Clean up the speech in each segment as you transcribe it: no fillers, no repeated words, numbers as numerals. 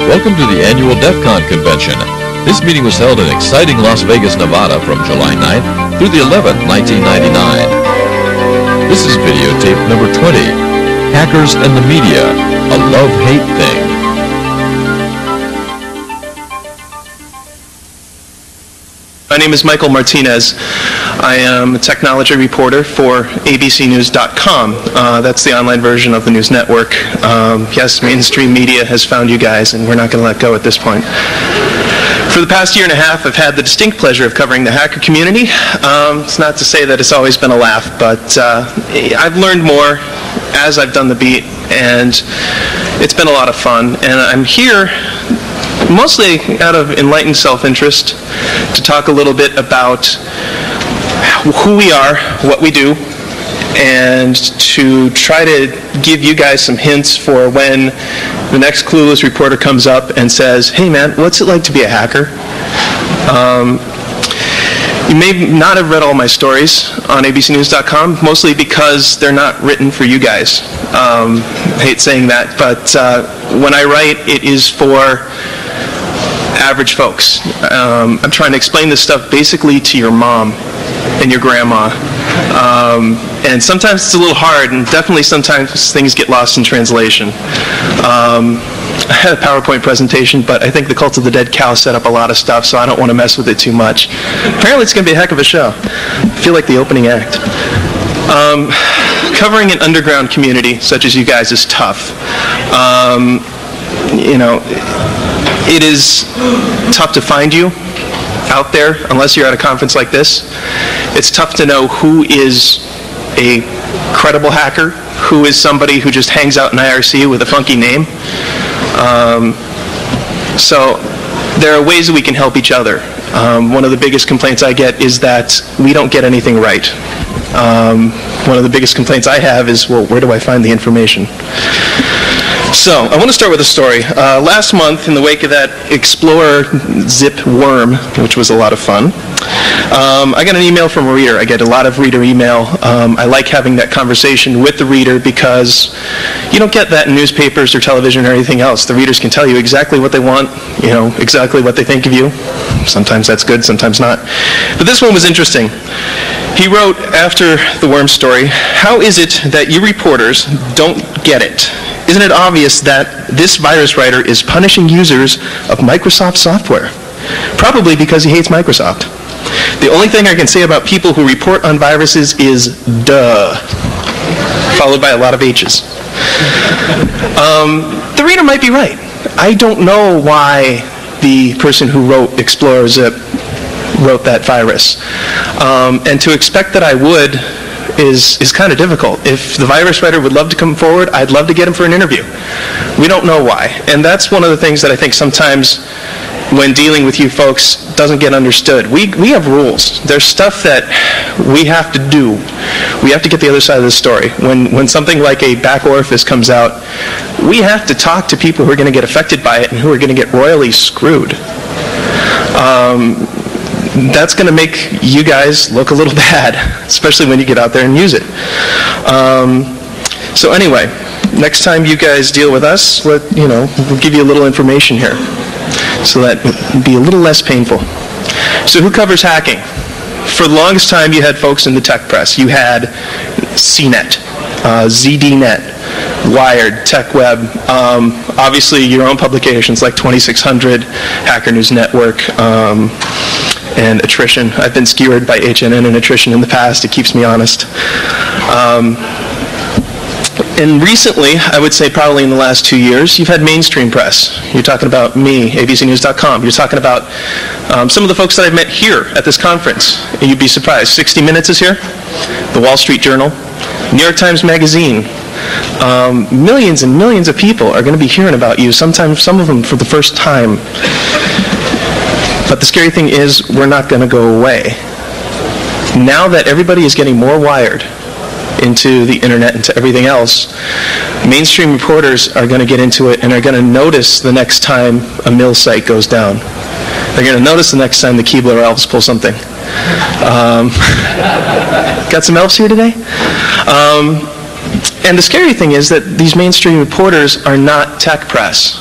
Welcome to the annual DEF CON convention. This meeting was held in exciting Las Vegas, Nevada from July 9th through the 11th, 1999. This is videotape number 20, Hackers and the Media, a Love-Hate Thing. My name is Michael Martinez. I am a technology reporter for abcnews.com. That's the online version of the news network. Yes, mainstream media has found you guys, and we're not going to let go at this point. For the past year and a half, I've had the distinct pleasure of covering the hacker community. It's not to say that it's always been a laugh, but I've learned more as I've done the beat, and it's been a lot of fun. And I'm here mostly out of enlightened self-interest to talk a little bit about who we are, what we do, and to try to give you guys some hints for when the next clueless reporter comes up and says, hey man, what's it like to be a hacker? You may not have read all my stories on abcnews.com, mostly because they're not written for you guys. I hate saying that, but when I write, it is for average folks. I'm trying to explain this stuff basically to your mom and your grandma. And sometimes it's a little hard, and definitely sometimes things get lost in translation. I had a PowerPoint presentation, but I think the Cult of the Dead Cow set up a lot of stuff, so I don't want to mess with it too much. Apparently it's going to be a heck of a show. I feel like the opening act. Covering an underground community such as you guys is tough. You know, it is tough to find you out there unless you're at a conference like this. It's tough to know who is a credible hacker, who is somebody who just hangs out in IRC with a funky name. So there are ways that we can help each other. One of the biggest complaints I get is that we don't get anything right. One of the biggest complaints I have is, well, where do I find the information? So, I want to start with a story. Last month, in the wake of that Explorer zip worm, which was a lot of fun, I got an email from a reader. I get a lot of reader email. I like having that conversation with the reader because you don't get that in newspapers or television or anything else. The readers can tell you exactly what they want, you know, exactly what they think of you. Sometimes that's good, sometimes not. But this one was interesting. He wrote, after the worm story, how is it that you reporters don't get it? Isn't it obvious that this virus writer is punishing users of Microsoft software? Probably because he hates Microsoft. The only thing I can say about people who report on viruses is duh, followed by a lot of H's. The reader might be right. I don't know why the person who wrote Explorer Zip wrote that virus. And to expect that I would is kind of difficult. If the virus writer would love to come forward, I'd love to get him for an interview. We don't know why. And that's one of the things that I think sometimes when dealing with you folks doesn't get understood. We have rules. There's stuff that we have to do. We have to get the other side of the story. When something like a back orifice comes out, we have to talk to people who are going to get affected by it and who are going to get royally screwed. That's going to make you guys look a little bad, especially when you get out there and use it. So anyway, next time you guys deal with us, we'll give you a little information here, so that it'll be a little less painful. So who covers hacking? For the longest time, you had folks in the tech press. You had CNET, ZDNet, Wired, TechWeb, obviously your own publications like 2600, Hacker News Network, and attrition. I've been skewered by HNN and attrition in the past. It keeps me honest. And recently, I would say probably in the last 2 years, you've had mainstream press. You're talking about me, abcnews.com. You're talking about some of the folks that I've met here at this conference. And you'd be surprised. 60 Minutes is here, the Wall Street Journal, New York Times Magazine. Millions and millions of people are going to be hearing about you, sometimes some of them for the first time. But the scary thing is, we're not going to go away. Now that everybody is getting more wired into the internet and to everything else, mainstream reporters are going to get into it and are going to notice the next time a mill site goes down. They're going to notice the next time the Keebler elves pull something. Got some elves here today? And the scary thing is that these mainstream reporters are not tech press.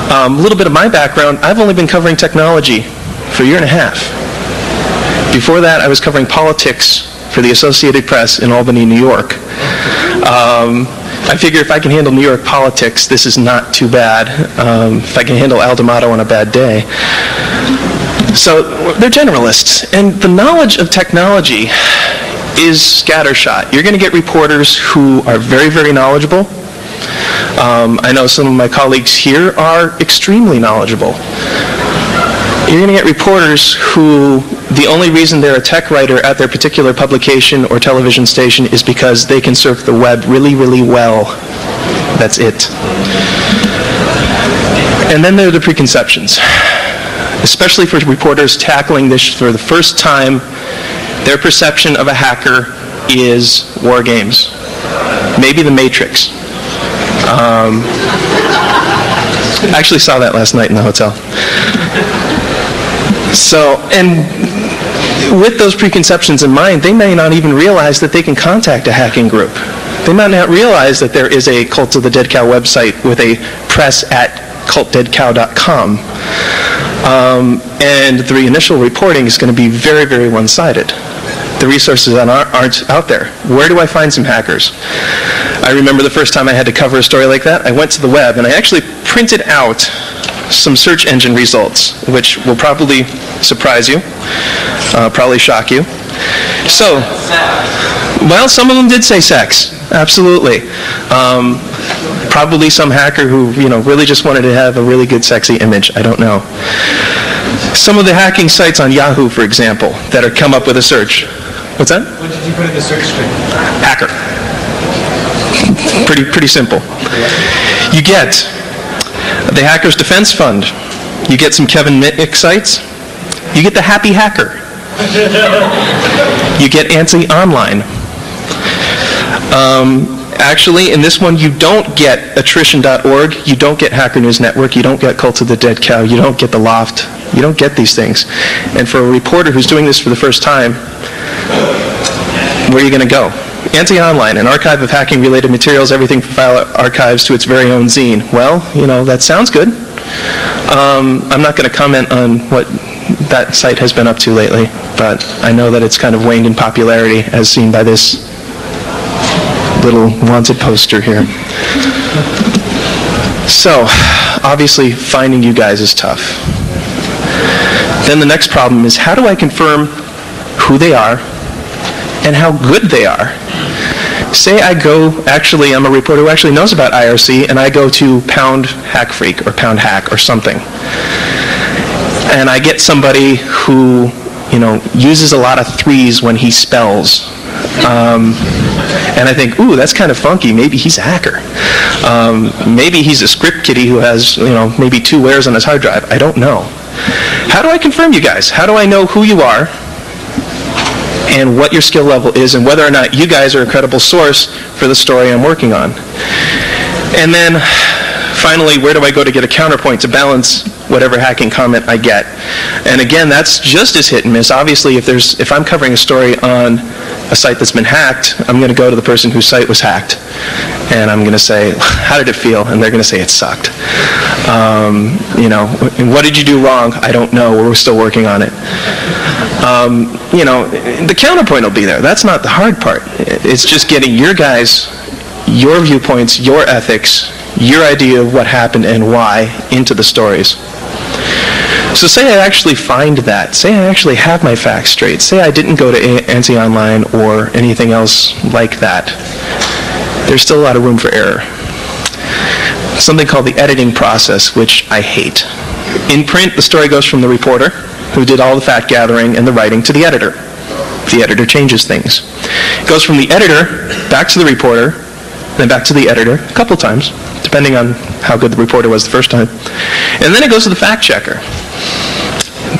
A little bit of my background, I've only been covering technology for a year and a half. Before that, I was covering politics for the Associated Press in Albany, New York. I figure if I can handle New York politics, this is not too bad. If I can handle Aldo on a bad day. So they're generalists, and the knowledge of technology is scattershot. You're going to get reporters who are very, very knowledgeable. I know some of my colleagues here are extremely knowledgeable. You're going to get reporters who the only reason they're a tech writer at their particular publication or television station is because they can surf the web really, really well. That's it. And then there are the preconceptions. Especially for reporters tackling this for the first time, their perception of a hacker is war games. Maybe the Matrix. I actually saw that last night in the hotel. So, and with those preconceptions in mind, they may not even realize that they can contact a hacking group. They might not realize that there is a Cult of the Dead Cow website with a press@cultdeadcow.com. And the initial reporting is going to be very, very one-sided. The resources aren't out there. Where do I find some hackers? I remember the first time I had to cover a story like that, I went to the web and I actually printed out some search engine results, which will probably surprise you, probably shock you. So, well, some of them did say sex, absolutely. Probably some hacker who, really just wanted to have a really good sexy image, I don't know. Some of the hacking sites on Yahoo, for example, that are come up with a search. What's that? What did you put in the search string? Hacker. Pretty simple. You get the Hackers Defense Fund. You get some Kevin Mitnick sites. You get the Happy Hacker. You get Anti-Online. Actually, in this one, you don't get attrition.org, you don't get Hacker News Network, you don't get Cult of the Dead Cow, you don't get The Loft, you don't get these things. And for a reporter who's doing this for the first time, where are you going to go? Anti-Online, an archive of hacking-related materials, everything from file archives to its very own zine. Well, that sounds good. I'm not going to comment on what that site has been up to lately, but I know that it's kind of waned in popularity as seen by this little wanted poster here. So, obviously, finding you guys is tough. Then the next problem is, how do I confirm who they are and how good they are? Say I go, I'm a reporter who actually knows about IRC, and I go to Pound Hack Freak or Pound Hack or something. And I get somebody who, uses a lot of threes when he spells. And I think, ooh, that's kind of funky. Maybe he's a hacker. Maybe he's a script kiddie who has, maybe 2 wares on his hard drive. I don't know. How do I confirm you guys? How do I know who you are and what your skill level is and whether or not you guys are a credible source for the story I'm working on? And then, finally, where do I go to get a counterpoint to balance whatever hacking comment I get? And again, that's just as hit and miss. Obviously, if I'm covering a story on a site that's been hacked, I'm going to go to the person whose site was hacked. And I'm going to say, how did it feel? And they're going to say, it sucked. And what did you do wrong? I don't know. We're still working on it. The counterpoint will be there. That's not the hard part. It's just getting your guys, your viewpoints, your ethics, your idea of what happened and why into the stories. So say I actually find that. Say I actually have my facts straight. Say I didn't go to Anti-Online or anything else like that. There's still a lot of room for error. Something called the editing process, which I hate. In print, the story goes from the reporter, who did all the fact gathering and the writing, to the editor. The editor changes things. It goes from the editor back to the reporter, then back to the editor a couple times, depending on how good the reporter was the first time. And then it goes to the fact checker.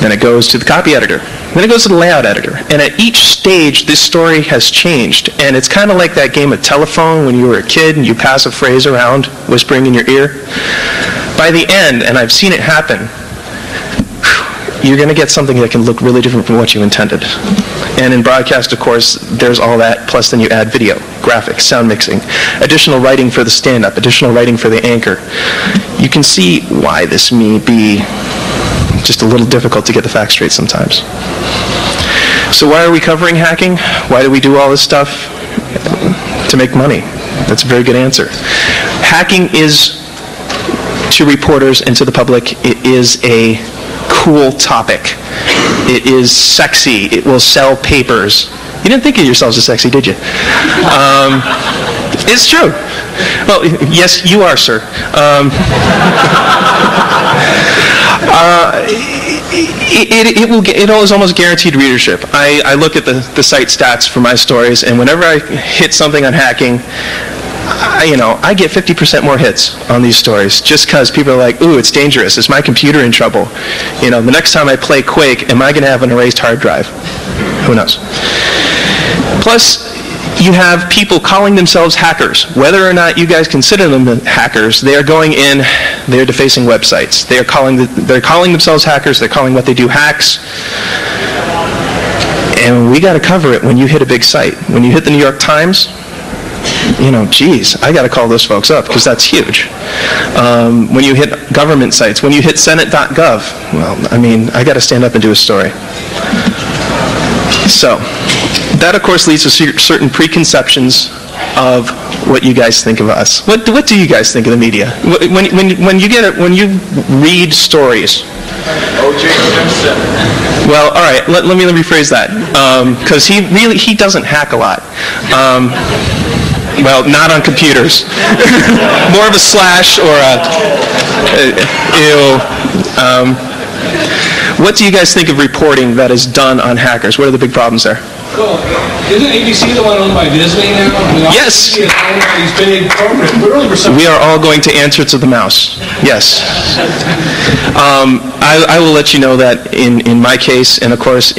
Then it goes to the copy editor. Then it goes to the layout editor. And at each stage, this story has changed. And it's kind of like that game of telephone when you were a kid and you pass a phrase around, whispering in your ear. By the end, and I've seen it happen, you're going to get something that can look really different from what you intended. And in broadcast, of course, there's all that, plus then you add video, graphics, sound mixing, additional writing for the stand-up, additional writing for the anchor. you can see why this may be just a little difficult to get the facts straight sometimes. So why are we covering hacking? Why do we do all this stuff? To make money. That's a very good answer. Hacking is, to reporters and to the public, it is a cool topic. It is sexy. It will sell papers. You didn't think of yourselves as sexy, did you? It's true. Well, yes, you are, sir. It is almost guaranteed readership. I look at the site stats for my stories, and whenever I hit something on hacking, I get 50% more hits on these stories just because people are like, ooh, it's dangerous. Is my computer in trouble? The next time I play Quake, am I going to have an erased hard drive? Who knows? Plus, you have people calling themselves hackers. Whether or not you guys consider them hackers, they are going in, they are defacing websites. They're calling themselves hackers, they're calling what they do hacks. And we got to cover it when you hit a big site. When you hit the New York Times, geez, I got to call those folks up because that's huge. When you hit government sites, when you hit senate.gov, well, I got to stand up and do a story. So, that of course leads to certain preconceptions of what you guys think of us. What do you guys think of the media? When you read stories. O.J. Simpson. Well, all right. Let me rephrase that, because he doesn't hack a lot. Well, not on computers. More of a slash or a ew. What do you guys think of reporting that is done on hackers? What are the big problems there? Well, isn't ABC the one owned by Disney now? Yes. It's owned by these big programs. We are all going to answer to the mouse. Yes. I will let you know that in my case, and of course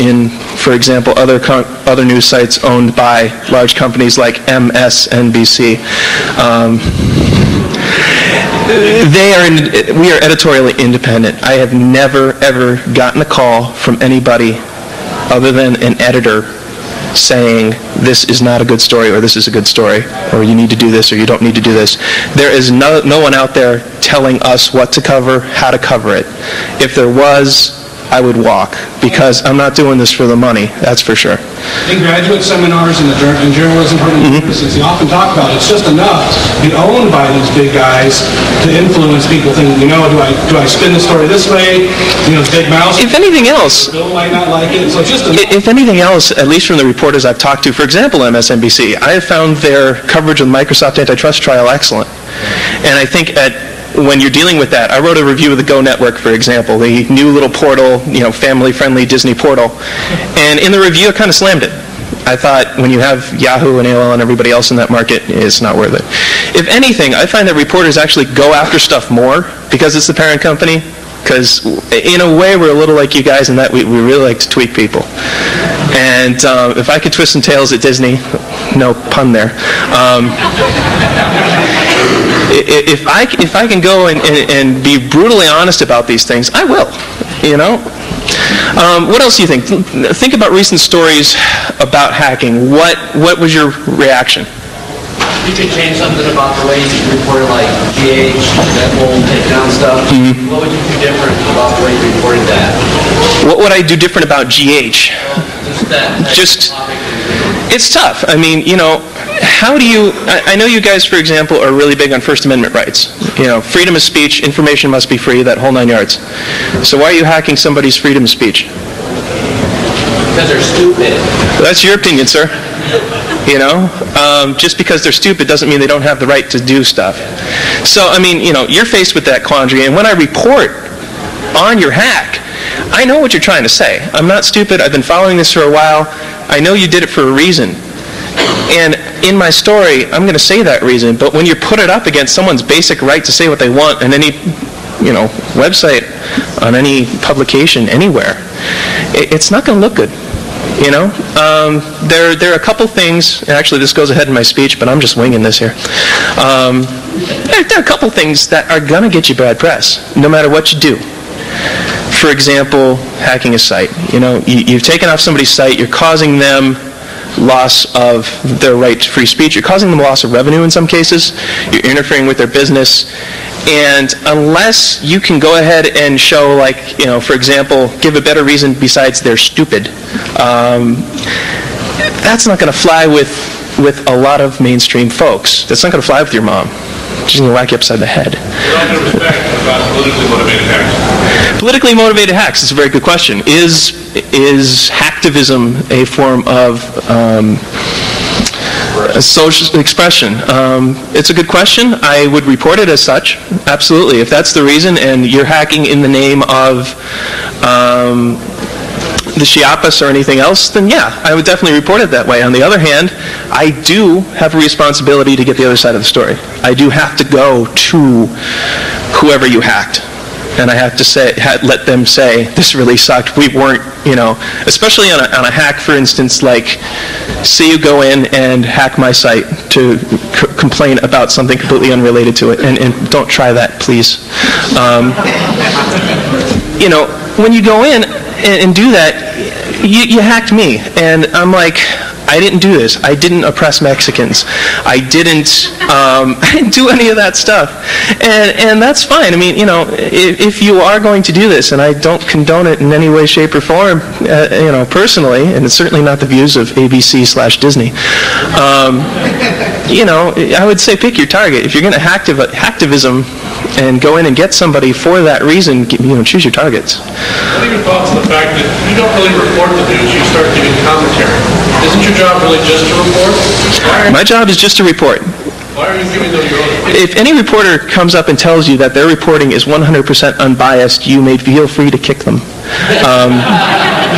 for example, other news sites owned by large companies like MSNBC, we are editorially independent. I have never, ever gotten a call from anybody other than an editor saying this is not a good story or this is a good story or you need to do this or you don't need to do this. There is no one out there telling us what to cover, how to cover it. If there was, I would walk because I'm not doing this for the money, that's for sure. In graduate seminars in journalism, they often talk about it's just enough to be owned by these big guys to influence people thinking, do I spin the story this way? Big mouse. If anything else, Bill might not like it, so just enough. If anything else, at least from the reporters I've talked to, for example, MSNBC, I have found their coverage of the Microsoft antitrust trial excellent. And I think when you're dealing with that, I wrote a review of the Go Network, for example, the new little portal, family-friendly Disney portal, and in the review I kind of slammed it. I thought when you have Yahoo and AOL and everybody else in that market, it's not worth it. If anything, I find that reporters actually go after stuff more because it's the parent company, because in a way we're a little like you guys in that we really like to tweak people. And if I could twist some tails at Disney, no pun there, if I can go and be brutally honest about these things, I will, What else do you think? Think about recent stories about hacking. What was your reaction? You could change something about the way you report like GH, that whole takedown stuff. Mm-hmm. What would you do different about the way you reported that? What would I do different about GH? It's tough. How do you, I know you guys, for example, are really big on First Amendment rights. Freedom of speech, information must be free, that whole 9 yards. So why are you hacking somebody's freedom of speech? Because they're stupid. That's your opinion, sir. Just because they're stupid doesn't mean they don't have the right to do stuff. So, you're faced with that quandary, and when I report on your hack, I know what you're trying to say. I'm not stupid. I've been following this for a while. I know you did it for a reason. And in my story, I'm going to say that reason, but when you put it up against someone's basic right to say what they want on any, website, on any publication, anywhere, it's not going to look good. There are a couple things, and actually this goes ahead in my speech, but I'm just winging this here. There are a couple things that are going to get you bad press, no matter what you do. For example, hacking a site. You've taken off somebody's site, you're causing them loss of their right to free speech. You're causing them a loss of revenue in some cases. You're interfering with their business. And unless you can go ahead and show, like, you know, for example, give a better reason besides they're stupid, that's not going to fly with a lot of mainstream folks. That's not going to fly with your mom. She's going to whack you upside the head. With all due respect, about politically motivated hacks. Politically motivated hacks is a very good question. Is hacktivism a form of social expression? It's a good question. I would report it as such. Absolutely. If that's the reason and you're hacking in the name of the Chiapas or anything else, then yeah, I would definitely report it that way. On the other hand, I do have a responsibility to get the other side of the story. I do have to go to whoever you hacked. And I have to say, let them say, this really sucked. We weren't, you know, especially on a hack, for instance, like, say you go in and hack my site to complain about something completely unrelated to it. And don't try that, please. You know, when you go in and do that, you hacked me. And I'm like, I didn't do this. I didn't oppress Mexicans. I didn't do any of that stuff. And that's fine. I mean, you know, if you are going to do this, and I don't condone it in any way, shape, or form, you know, personally, and it's certainly not the views of ABC/Disney, you know, I would say pick your target. If you're going to hacktivism and go in and get somebody for that reason, you know, choose your targets. What are your thoughts on the fact that you don't really report the news, you start giving commentary? Isn't your job really just to report? My job is just to report. Why are you giving them your own opinion? If any reporter comes up and tells you that their reporting is 100% unbiased, you may feel free to kick them.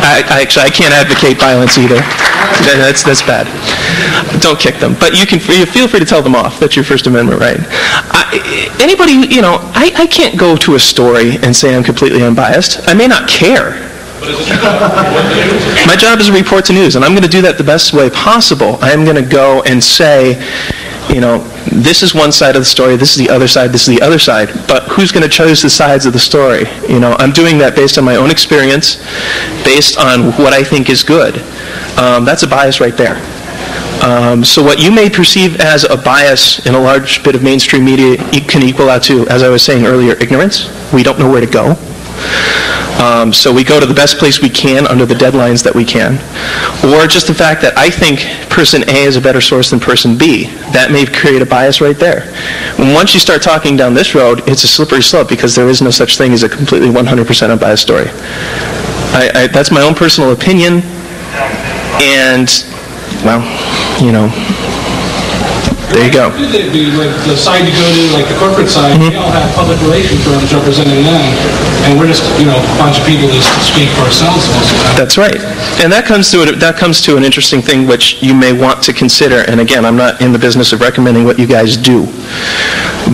I can't advocate violence either. That's bad. Don't kick them. But you feel free to tell them off. That's your First Amendment right. Anybody, you know, I can't go to a story and say I'm completely unbiased. I may not care. But is it your job to report the news? My job is to report to news, and I'm going to do that the best way possible. I am going to go and say, you know, this is one side of the story, this is the other side, this is the other side, but who's going to choose the sides of the story? You know, I'm doing that based on my own experience, based on what I think is good. That's a bias right there. So what you may perceive as a bias in a large bit of mainstream media can equal out to, as I was saying earlier, ignorance. We don't know where to go. So we go to the best place we can under the deadlines that we can. Or just the fact that I think person A is a better source than person B. That may create a bias right there. And once you start talking down this road, it's a slippery slope because there is no such thing as a completely 100% unbiased story. That's my own personal opinion. And, well, you know, there you go. Like the side you go to, like the corporate side, they all have public relations firms representing them, and we're just, you know, a bunch of people that speak for ourselves most of the time. That's right. And that comes to an interesting thing which you may want to consider. And again, I'm not in the business of recommending what you guys do,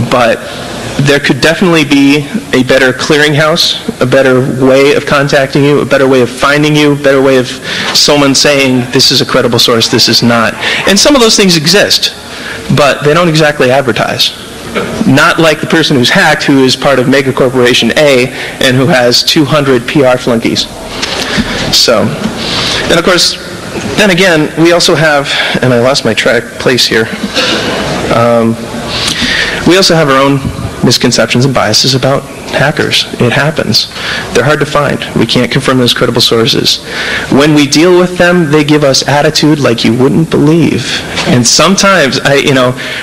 but there could definitely be a better clearinghouse, a better way of contacting you, a better way of finding you, a better way of someone saying this is a credible source, this is not. And some of those things exist, but they don't exactly advertise. Not like the person who's hacked, who is part of mega corporation A and who has 200 PR flunkies. So, and of course, then again, we also have, and I lost my place here, we also have our own misconceptions and biases about hackers. It happens. They're hard to find. We can't confirm those credible sources. When we deal with them, they give us attitude like you wouldn't believe. And sometimes,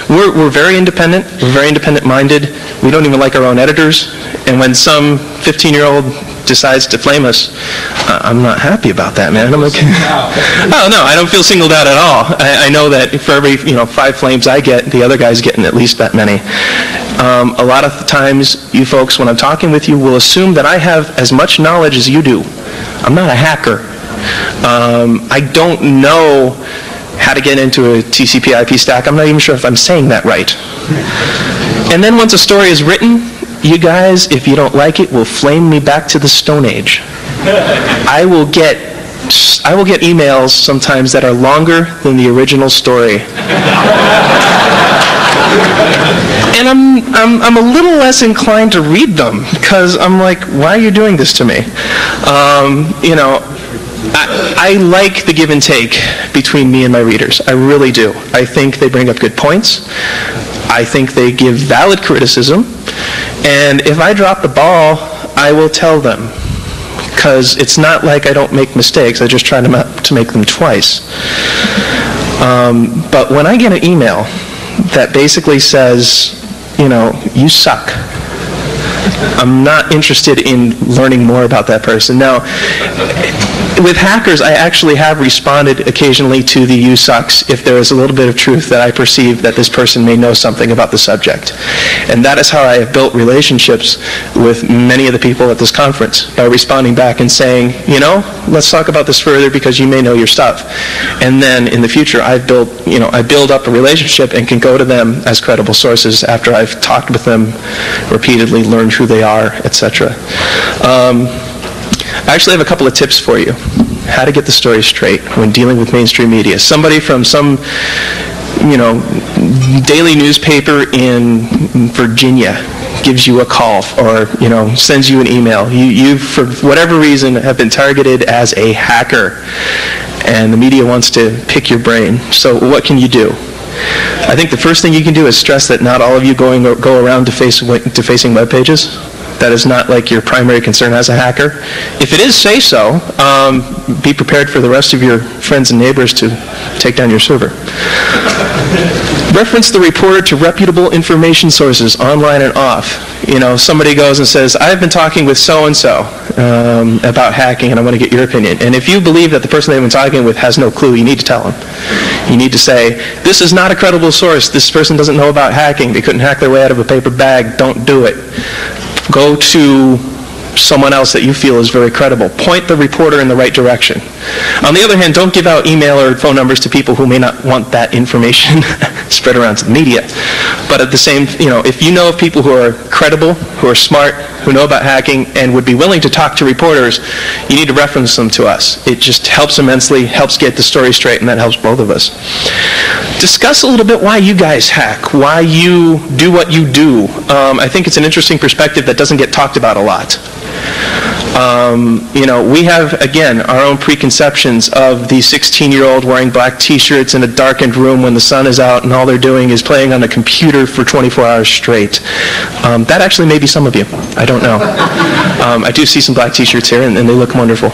we're very independent. We're very independent-minded. We don't even like our own editors. And when some 15-year-old decides to flame us, I'm not happy about that, man. I'm like, oh no, I don't feel singled out at all. I know that for every 5 flames I get, the other guy's getting at least that many. A lot of times, you folks, when I'm talking with you, will assume that I have as much knowledge as you do. I'm not a hacker. I don't know how to get into a TCP/IP stack. I'm not even sure if I'm saying that right. And then once a story is written, you guys, if you don't like it, will flame me back to the Stone Age. I will get emails sometimes that are longer than the original story. And I'm a little less inclined to read them because I'm like, why are you doing this to me? I like the give and take between me and my readers. I really do. I think they bring up good points. I think they give valid criticism. And if I drop the ball, I will tell them. Because it's not like I don't make mistakes. I just try to make them twice. But when I get an email that basically says, you know, you suck, I'm not interested in learning more about that person. Now, with hackers, I actually have responded occasionally to the "you sucks" if there is a little bit of truth that I perceive that this person may know something about the subject. And that is how I have built relationships with many of the people at this conference, by responding back and saying, you know, let's talk about this further because you may know your stuff. And then in the future, I build up a relationship and can go to them as credible sources after I've talked with them repeatedly, learned who they are, etc. I actually have a couple of tips for you. How to get the story straight when dealing with mainstream media. Somebody from some, you know, daily newspaper in Virginia gives you a call or, you know, sends you an email. You, for whatever reason, have been targeted as a hacker, and the media wants to pick your brain. So what can you do? I think the first thing you can do is stress that not all of you go around defacing web pages. That is not like your primary concern as a hacker. If it is, say so. Be prepared for the rest of your friends and neighbors to take down your server. Reference the reporter to reputable information sources, online and off. You know, somebody goes and says, I've been talking with so-and-so about hacking, and I want to get your opinion. And if you believe that the person they've been talking with has no clue, you need to tell them. You need to say, this is not a credible source. This person doesn't know about hacking. They couldn't hack their way out of a paper bag. Don't do it. Go to someone else that you feel is very credible. Point the reporter in the right direction. On the other hand, don't give out email or phone numbers to people who may not want that information spread around to the media. But at the same, you know, if you know of people who are credible, who are smart, who know about hacking, and would be willing to talk to reporters, you need to reference them to us. It just helps immensely, helps get the story straight, and that helps both of us. Discuss a little bit why you guys hack, why you do what you do. I think it's an interesting perspective that doesn't get talked about a lot. You know, we have, again, our own preconceptions of the 16-year-old wearing black t-shirts in a darkened room when the sun is out and all they're doing is playing on a computer for 24 hours straight. That actually may be some of you. I don't know. I do see some black t-shirts here, and they look wonderful.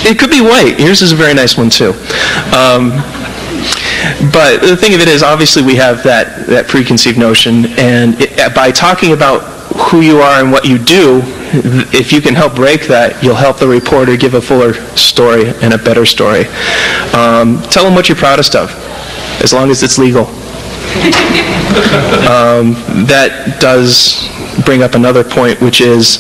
It could be white. Yours is a very nice one, too. But the thing of it is, obviously, we have that preconceived notion, and by talking about who you are and what you do, if you can help break that, you'll help the reporter give a fuller story and a better story. Tell them what you're proudest of, as long as it's legal. That does bring up another point, which is,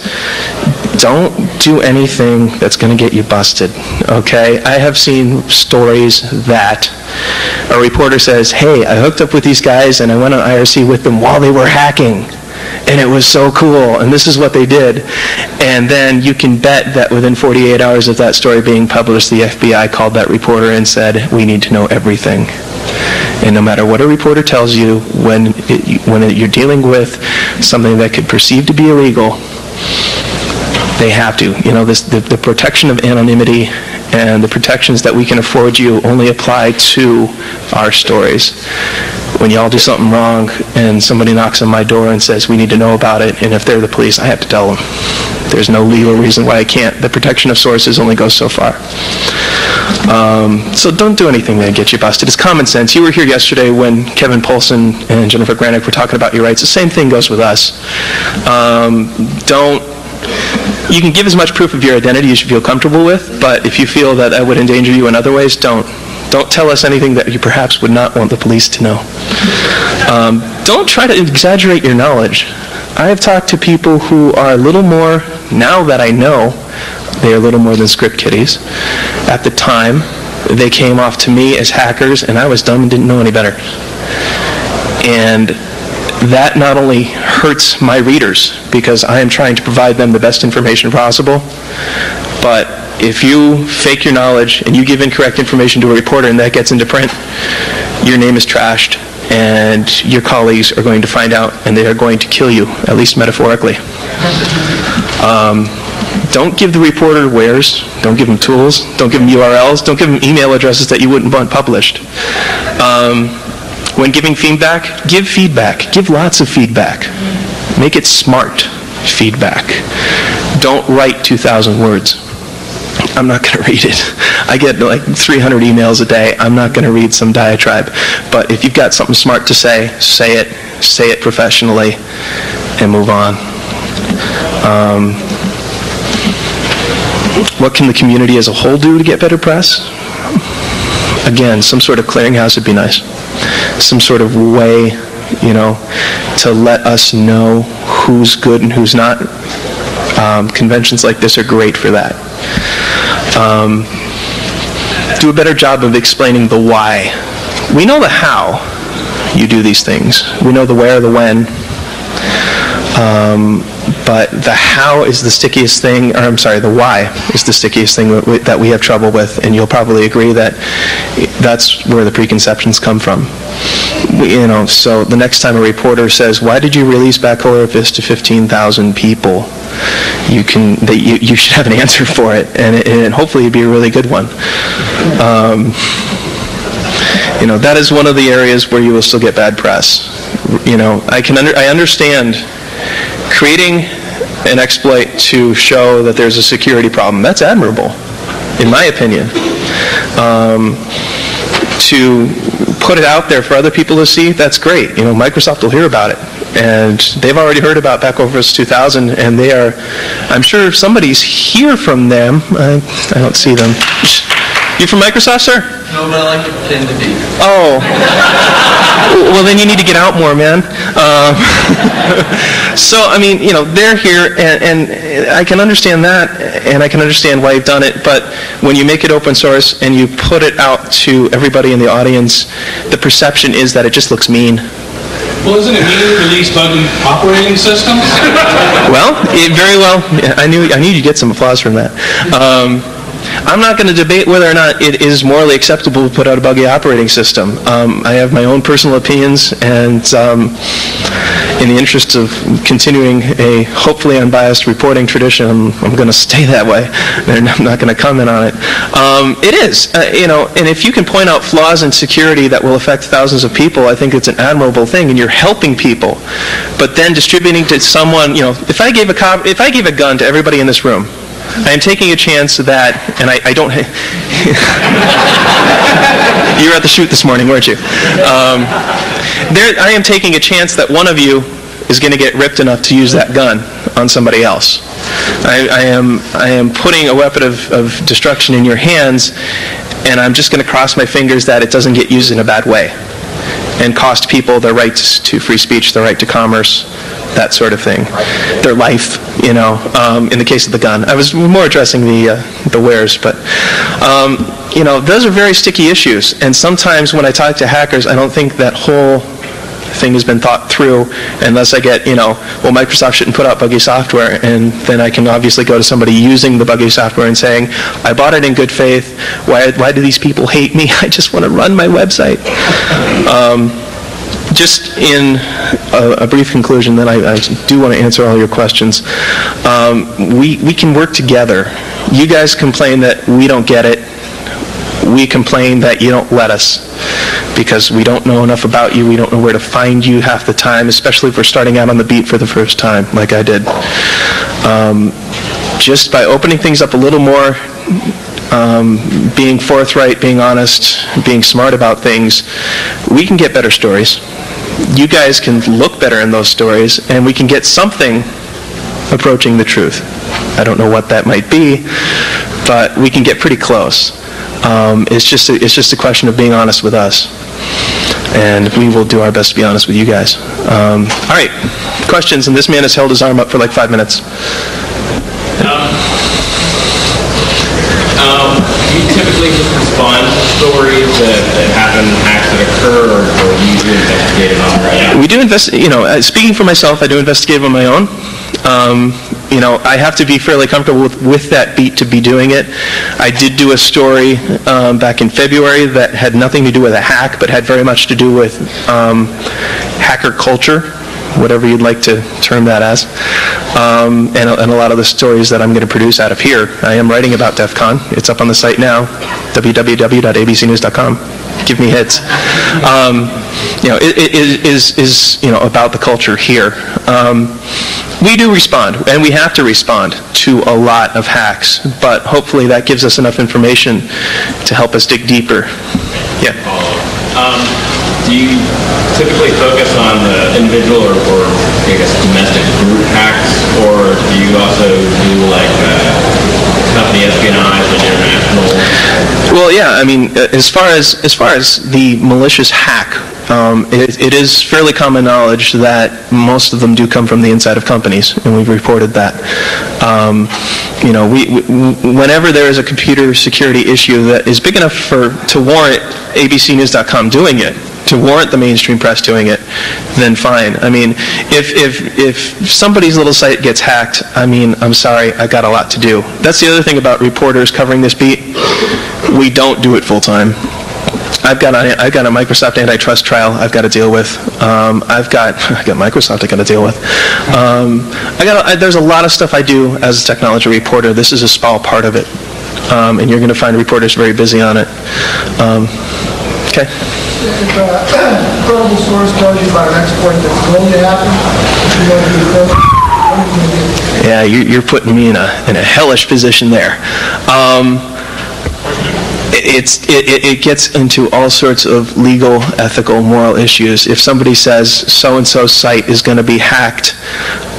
don't do anything that's going to get you busted, okay? I have seen stories that a reporter says, hey, I hooked up with these guys and I went on IRC with them while they were hacking. And it was so cool, and this is what they did. And then you can bet that within 48 hours of that story being published, the FBI called that reporter and said, we need to know everything. And no matter what a reporter tells you, when you're dealing with something that could perceive to be illegal, they have to. You know, the protection of anonymity and the protections that we can afford you only apply to our stories. When y'all do something wrong and somebody knocks on my door and says, we need to know about it, and if they're the police, I have to tell them. There's no legal reason why I can't. The protection of sources only goes so far. So don't do anything that gets you busted. It's common sense. You were here yesterday when Kevin Polson and Jennifer Granick were talking about your rights. The same thing goes with us. You can give as much proof of your identity as you feel comfortable with, but if you feel that that would endanger you in other ways, don't. Don't tell us anything that you perhaps would not want the police to know. Don't try to exaggerate your knowledge. I have talked to people who are a little more, now that I know, they are a little more than script kiddies. At the time, they came off to me as hackers, and I was dumb and didn't know any better. And that not only hurts my readers, because I am trying to provide them the best information possible, but if you fake your knowledge and you give incorrect information to a reporter and that gets into print, your name is trashed and your colleagues are going to find out and they are going to kill you, at least metaphorically. Don't give the reporter wares. Don't give them tools. Don't give them URLs. Don't give them email addresses that you wouldn't want published. When giving feedback, give feedback. Give lots of feedback. Make it smart feedback. Don't write 2,000 words. I'm not going to read it. I get like 300 emails a day. I'm not going to read some diatribe. But if you've got something smart to say it professionally, and move on. What can the community as a whole do to get better press? Again, some sort of clearinghouse would be nice. Some sort of way, to let us know who's good and who's not. Conventions like this are great for that. Do a better job of explaining the why. We know the how you do these things. We know the where, the when. But the how is the stickiest thing, the why is the stickiest thing that we have trouble with, and you'll probably agree that that's where the preconceptions come from. So the next time a reporter says, "Why did you release Backholder Fist to 15,000 people?" You should have an answer for it, and hopefully it'd be a really good one. That is one of the areas where you will still get bad press. I understand creating an exploit to show that there's a security problem. That's admirable, in my opinion. To put it out there for other people to see, that's great. Microsoft will hear about it. And they've already heard about Backholder 2000, and they are, I'm sure somebody's here from them. I don't see them. You from Microsoft, sir? No, but I like to pretend to be. Oh. Well, then you need to get out more, man. So, they're here, and I can understand that, and I can understand why you've done it, but when you make it open source and you put it out to everybody in the audience, the perception is that it just looks mean. Well, isn't it mean to release buggy operating systems? Well, very well. I knew you'd get some applause from that. I'm not going to debate whether or not it is morally acceptable to put out a buggy operating system. I have my own personal opinions, and in the interest of continuing a hopefully unbiased reporting tradition, I'm going to stay that way, and I'm not going to comment on it. It is, and if you can point out flaws in security that will affect thousands of people, I think it's an admirable thing, and you're helping people. But then distributing to someone, if I gave a gun to everybody in this room, I am taking a chance that, and I don't... You were at the shoot this morning, weren't you? I am taking a chance that one of you is going to get ripped enough to use that gun on somebody else. I am putting a weapon of destruction in your hands, and I'm just going to cross my fingers that it doesn't get used in a bad way and cost people their right to free speech, their right to commerce, that sort of thing, their life, in the case of the gun. I was more addressing the wares, but, those are very sticky issues, and sometimes when I talk to hackers, I don't think that whole thing has been thought through unless I get, Microsoft shouldn't put out buggy software, and then I can obviously go to somebody using the buggy software and saying, I bought it in good faith, why do these people hate me? I just want to run my website. Just in a brief conclusion, then I do want to answer all your questions. We can work together. You guys complain that we don't get it. We complain that you don't let us because we don't know enough about you. We don't know where to find you half the time, especially if we're starting out on the beat for the first time, like I did. Just by opening things up a little more, being forthright, being honest, being smart about things, we can get better stories. You guys can look better in those stories, and we can get something approaching the truth. I don't know what that might be, but we can get pretty close. It's just a question of being honest with us, and we will do our best to be honest with you guys. All right, questions, and this man has held his arm up for like 5 minutes. You typically just respond to stories that happen, hacks that occur, or you do investigate it on right? We do investigate, speaking for myself, I do investigate on my own. I have to be fairly comfortable with that beat to be doing it. I did do a story back in February that had nothing to do with a hack, but had very much to do with hacker culture whatever you'd like to term that as. And a lot of the stories that I'm going to produce out of here. I am writing about DEF CON. It's up on the site now, www.abcnews.com. Give me hits. It is about the culture here. We do respond, and we have to respond to a lot of hacks, but hopefully that gives us enough information to help us dig deeper. Yeah. Do you typically focus on the individual or I guess domestic group hacks, or do you also do like company espionage and international? Well, yeah. I mean, as far as the malicious hack, it is fairly common knowledge that most of them do come from the inside of companies, and we've reported that. Whenever there is a computer security issue that is big enough to warrant abcnews.com doing it, to warrant the mainstream press doing it, then fine. I mean, if somebody's little site gets hacked, I mean, I'm sorry, I got a lot to do. That's the other thing about reporters covering this beat. We don't do it full time. I've got a Microsoft antitrust trial I've got to deal with. I've got Microsoft I've got to deal with. There's a lot of stuff I do as a technology reporter. This is a small part of it, and you're going to find reporters very busy on it. Okay. If a credible source tells you about an exploit that's going to happen, yeah, you're putting me in a hellish position there. It gets into all sorts of legal, ethical, moral issues. If somebody says so-and-so's site is going to be hacked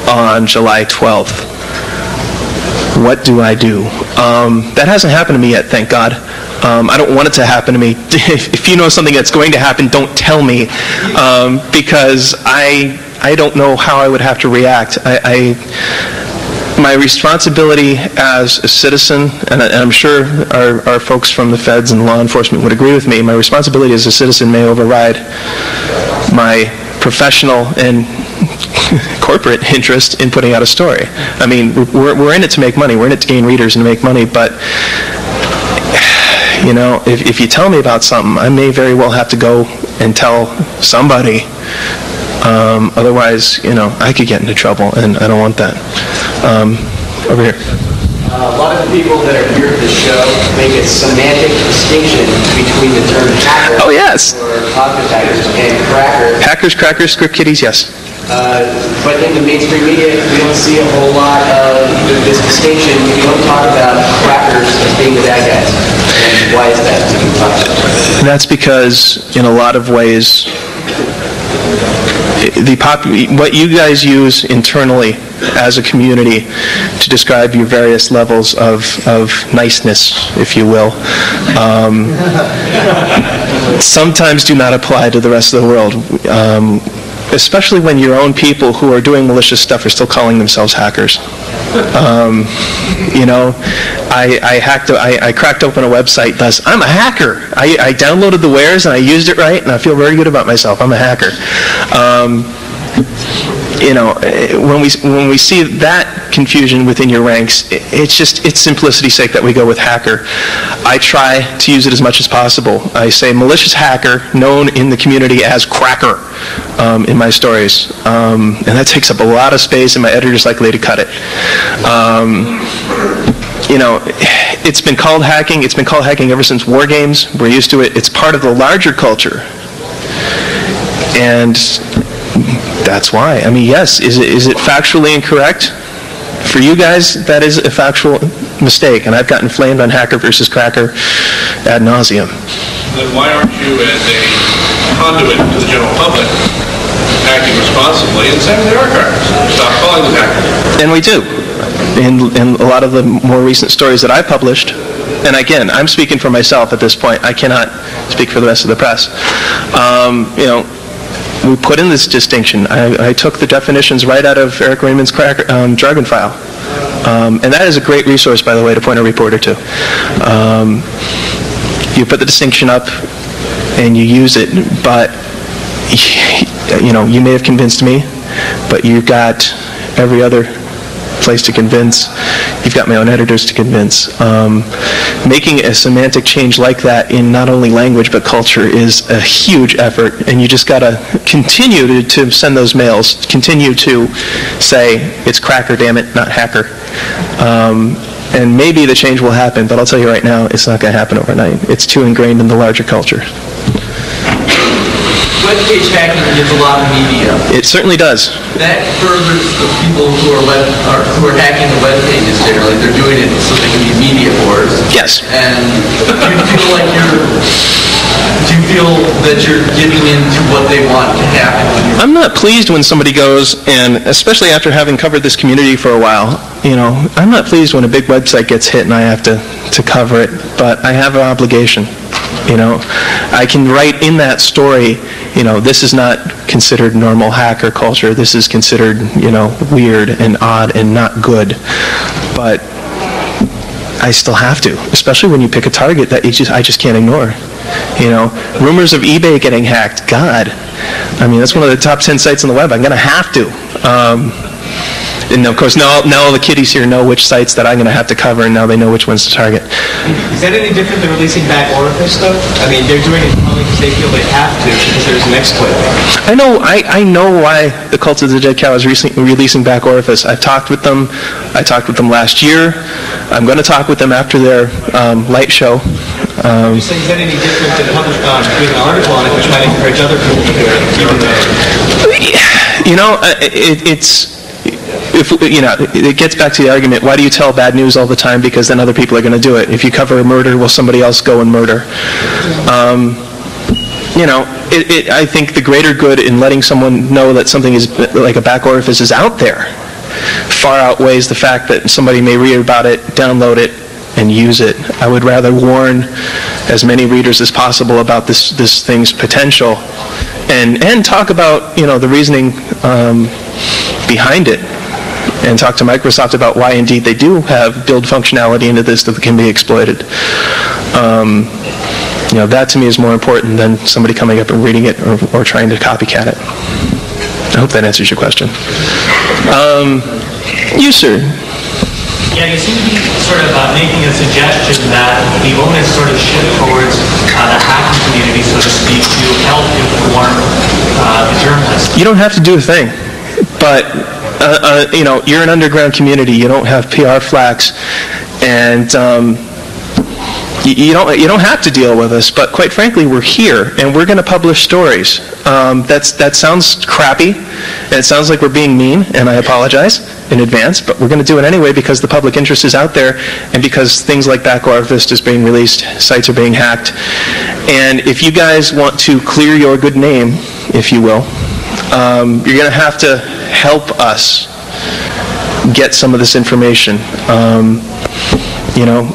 on July 12th, what do I do? That hasn't happened to me yet, thank God. I don't want it to happen to me. If you know something that's going to happen, don't tell me, because I don't know how I would have to react. My responsibility as a citizen, and I'm sure our folks from the feds and law enforcement would agree with me, my responsibility as a citizen may override my professional and corporate interest in putting out a story. I mean, we're in it to make money. We're in it to gain readers and to make money, but if you tell me about something, I may very well have to go and tell somebody. Otherwise, I could get into trouble, and I don't want that. Over here. A lot of the people that are here at the show make a semantic distinction between the term hacker or pocket hackers and cracker. Hackers, crackers, script kiddies, yes. But in the mainstream media, we don't see a whole lot of this distinction. We don't talk about crackers as being the bad guys. And why is that? That's because, in a lot of ways, what you guys use internally as a community to describe your various levels of niceness, if you will, sometimes do not apply to the rest of the world, especially when your own people who are doing malicious stuff are still calling themselves hackers. I cracked open a website, thus I'm a hacker. I downloaded the wares and I used it right, and I feel very good about myself. I'm a hacker. When we see that confusion within your ranks, it's simplicity's sake that we go with hacker. I try to use it as much as possible. I say malicious hacker, known in the community as cracker, in my stories, and that takes up a lot of space, and my editor's likely to cut it. It's been called hacking. It's been called hacking ever since war games. We're used to it. It's part of the larger culture, and that's why. I mean, yes, is it factually incorrect? For you guys, that is a factual mistake, and I've gotten flamed on hacker versus cracker ad nauseum. Then why aren't you, as a conduit to the general public, acting responsibly and saying they are crackers? Stop calling them hackers. And we do. In a lot of the more recent stories that I published, and again, I'm speaking for myself at this point. I cannot speak for the rest of the press. We put in this distinction. I took the definitions right out of Eric Raymond's jargon file. And that is a great resource, by the way, to point a reporter to. You put the distinction up and you use it, but you may have convinced me, but you've got every other place to convince. You've got my own editors to convince. Making a semantic change like that in not only language but culture is a huge effort, and you just got to continue to send those mails, continue to say, it's cracker, damn it, not hacker. And maybe the change will happen, but I'll tell you right now, it's not going to happen overnight. It's too ingrained in the larger culture. Web-page hacking gets a lot of media. It certainly does. That furthers the people who are hacking the web pages generally. They're doing it so they can be media whores. Yes. And do you feel that you're giving in to what they want to happen? I'm not pleased when somebody goes, and especially after having covered this community for a while, I'm not pleased when a big website gets hit and I have to cover it, but I have an obligation. I can write in that story, this is not considered normal hacker culture. This is considered, weird and odd and not good. But I still have to, especially when you pick a target that I just can't ignore. Rumors of eBay getting hacked. God, that's one of the top 10 sites on the web. I'm going to have to. And of course, now all the kiddies here know which sites that I'm going to have to cover, and now they know which ones to target. Is that any different than releasing back orifice, though? They're doing it probably because they feel they have to, because there's an exploit. I know why the Cult of the Dead Cow is releasing back orifice. I've talked with them. I talked with them last year. I'm going to talk with them after their light show. Is that any different than doing an article on it, which might encourage other people to do it, even though... it gets back to the argument, why do you tell bad news all the time? Because then other people are going to do it. If you cover a murder, will somebody else go and murder? I think the greater good in letting someone know that something is like a back orifice is out there far outweighs the fact that somebody may read about it, download it, and use it. I would rather warn as many readers as possible about this thing's potential and talk about the reasoning behind it, and talk to Microsoft about why indeed they do have build functionality into this that can be exploited. That to me is more important than somebody coming up and reading it or trying to copycat it. I hope that answers your question. You, sir. Yeah, you seem to be sort of making a suggestion that the onus sort of shift towards the hacking community, so to speak, to help inform the journalists. You don't have to do a thing, but you're an underground community. You don't have PR flags, and you don't have to deal with us. But quite frankly, we're here, and we're going to publish stories. That sounds crappy, and it sounds like we're being mean, and I apologize in advance, but we're going to do it anyway because the public interest is out there, and because things like back orifice is being released, sites are being hacked. And if you guys want to clear your good name, if you will, you're going to have to help us get some of this information.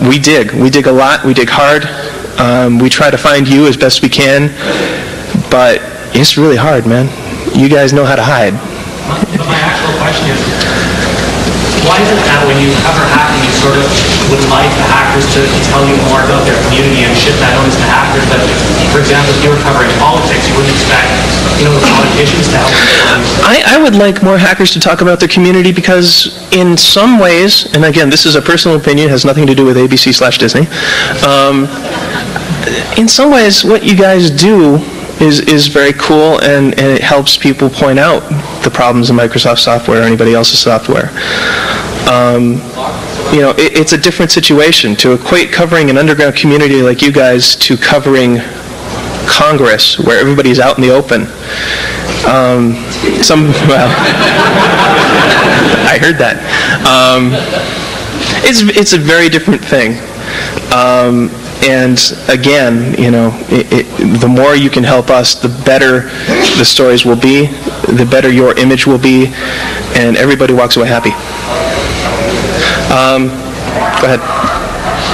We dig a lot, we dig hard, we try to find you as best we can, but it's really hard, man. You guys know how to hide. But my actual question is, why is it that when you cover hacking, you sort of would like the hackers to tell you more about their community and shift that onus to hackers? But, for example, if you were covering politics, you wouldn't expect, the politicians to help you. I would like more hackers to talk about their community because in some ways, and again, this is a personal opinion, has nothing to do with ABC/Disney, in some ways, what you guys do is very cool, and it helps people point out the problems in Microsoft software or anybody else's software. It's a different situation. To equate covering an underground community like you guys to covering Congress, where everybody's out in the open. I heard that. It's a very different thing. And again, the more you can help us, the better the stories will be, the better your image will be, and everybody walks away happy. Go ahead.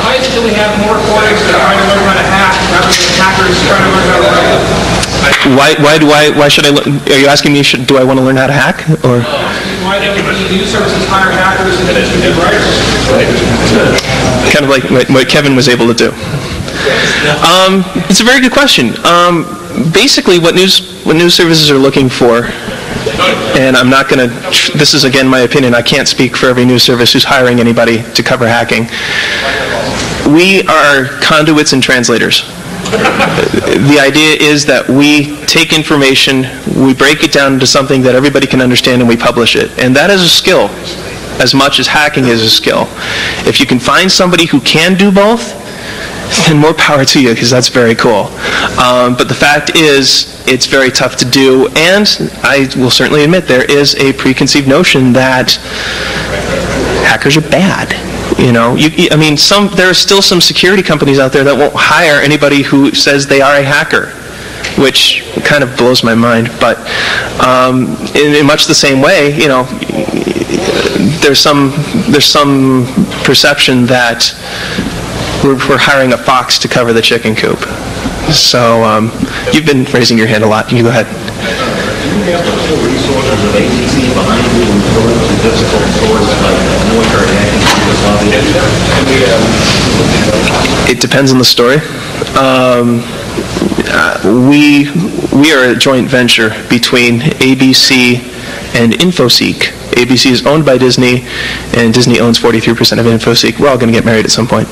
Why do we have more recordings that are trying to learn how to hack rather than hackers trying to learn how to write? Why should I? Are you asking me? Do I want to learn how to hack, or? Why do news services hire hackers and distribute writers? Kind of like what Kevin was able to do. It's a very good question. Basically, what news services are looking for And I'm not going to, this is again my opinion, I can't speak for every news service who's hiring anybody to cover hacking. We are conduits and translators. The idea is that we take information, we break it down into something that everybody can understand, and we publish it. And that is a skill, as much as hacking is a skill. If you can find somebody who can do both, then more power to you, because that's very cool. But the fact is, it's very tough to do, and I will certainly admit there is a preconceived notion that hackers are bad. You know, I mean, there are still some security companies out there that won't hire anybody who says they are a hacker, which kind of blows my mind. But in much the same way, you know, there's some perception that we're hiring a fox to cover the chicken coop. So you've been raising your hand a lot. You go ahead. It depends on the story. We are a joint venture between ABC and InfoSeek. ABC is owned by Disney, and Disney owns 43% of InfoSeek. We're all going to get married at some point.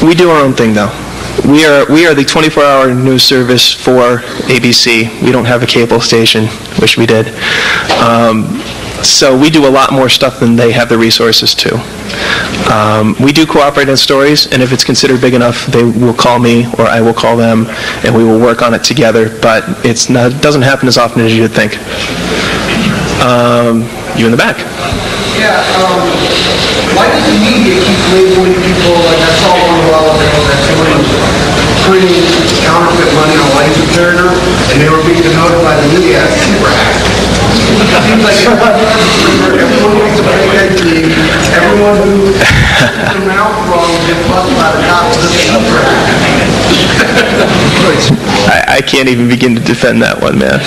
We do our own thing, though. We are the 24-hour news service for ABC. We don't have a cable station. Wish we did. So we do a lot more stuff than they have the resources to. We do cooperate on stories, and if it's considered big enough, they will call me or I will call them, and we will work on it together. But it doesn't happen as often as you would think. You in the back. Yeah, why does the media keep labeling people, like I saw one a while ago that somebody was printing counterfeit money on a license carrier, and they were being denoted by the media as super hacked. It seems like everyone wants to make that team, everyone who gets their mouth wrong gets busted by the cops as a super hack. I can't even begin to defend that one, man.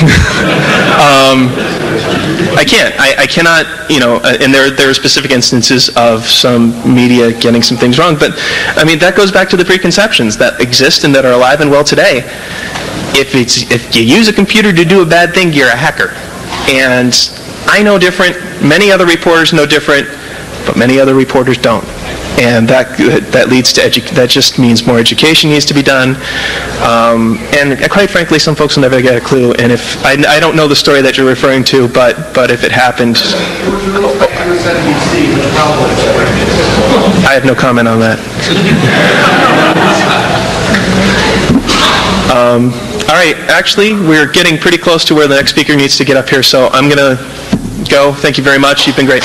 I can't. I cannot, you know, and there are specific instances of some media getting some things wrong, but I mean, that goes back to the preconceptions that exist and that are alive and well today. If you use a computer to do a bad thing, you're a hacker. And I know different, many other reporters know different, but many other reporters don't. And that leads to that just means more education needs to be done. And quite frankly, some folks will never get a clue. And if I don't know the story that you're referring to, but if it happened, I have no comment on that. All right, actually, we're getting pretty close to where the next speaker needs to get up here, so I'm going to go. Thank you very much. You've been great.